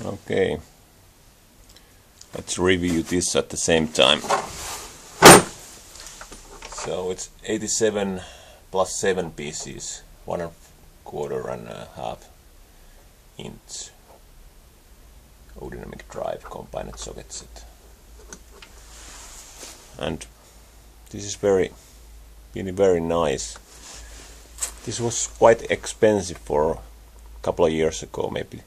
Okay, let's review this at the same time. So it's 87 plus 7 pieces, 1/4 and a half inch aerodynamic drive combined socket set. And this is really very nice. This was quite expensive for a couple of years ago, maybe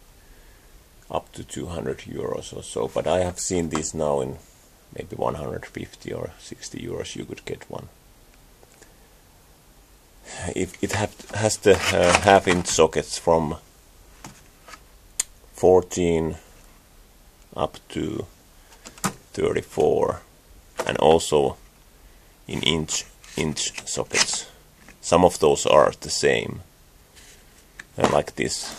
up to 200 euros or so, but I have seen these now in maybe 150 or 60 euros you could get one. If it has the half-inch sockets from 14 up to 34, and also in inch sockets. Some of those are the same, like this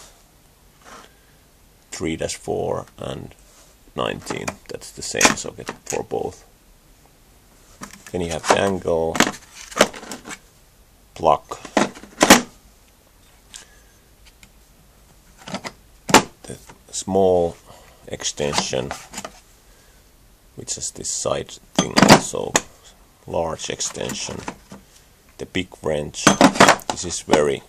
3-4 and 19. That's the same socket for both. Then you have the angle, plug, the small extension, which is this side thing also, large extension, the big wrench. This is very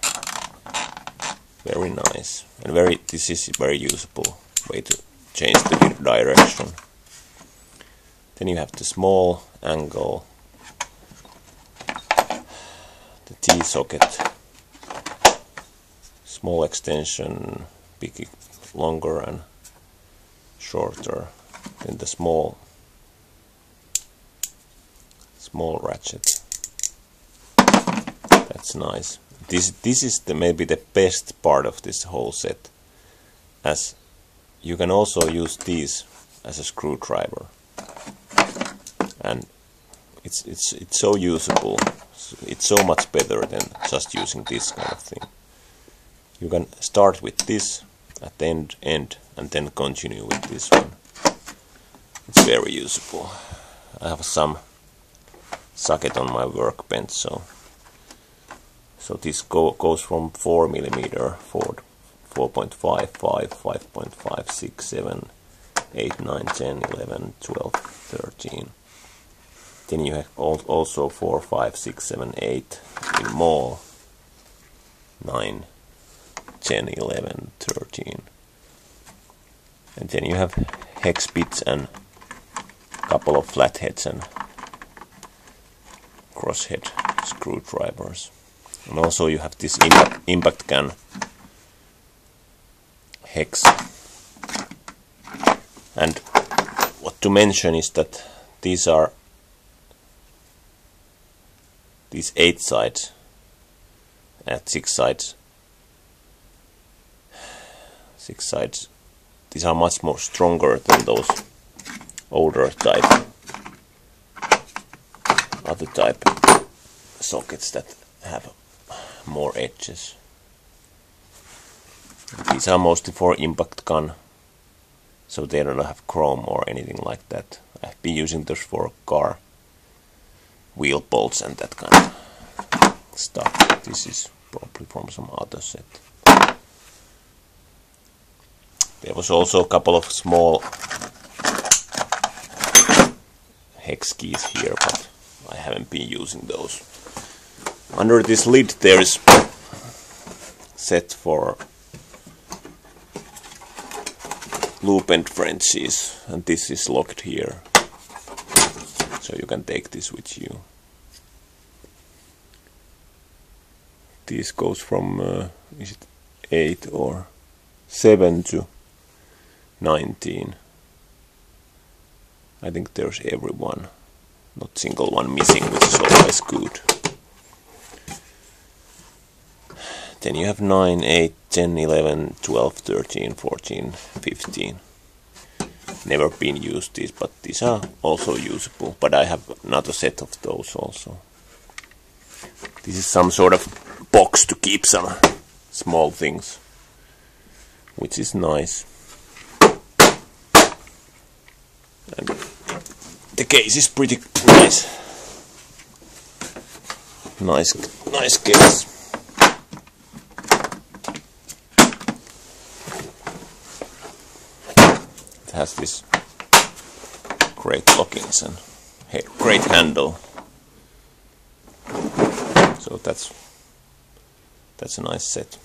nice, and this is very usable way to change the direction. Then you have the small angle, the T-socket, small extension, big, longer and shorter. Then the small ratchet. That's nice. This is maybe the best part of this whole set, as you can also use these as a screwdriver, and it's so usable. It's so much better than just using this kind of thing. You can start with this at the end and then continue with this one. It's very usable. I have some socket on my workbench, so this goes from 4mm, 4.5, 5.5, 6, 7, 8, 9, 10, 11, 12, 13. Then you have also 4, 5, 6, 7, 8 in more, 9, 10, 11, 13. And then you have hex bits and a couple of flatheads and crosshead screwdrivers. And also you have this impact gun hex. And what to mention is that these 8 sides at 6 sides. These are much more stronger than those older other type sockets that have more edges. These are mostly for impact gun, so they don't have chrome or anything like that. I've been using those for car wheel bolts and that kind of stuff. This is probably from some other set. There was also a couple of small hex keys here, but I haven't been using those. Under this lid there is set for loop end wrenches, and this is locked here, so you can take this with you. This goes from is it 8 or 7 to 19. I think there's every one, not single one missing, which is always good. Then you have 9, 8, 10, 11, 12, 13, 14, 15. Never been used these, but these are also usable. But I have another set of those also. This is some sort of box to keep some small things, which is nice. And the case is pretty nice. Nice case. has this great lockings and great handle. So that's a nice set.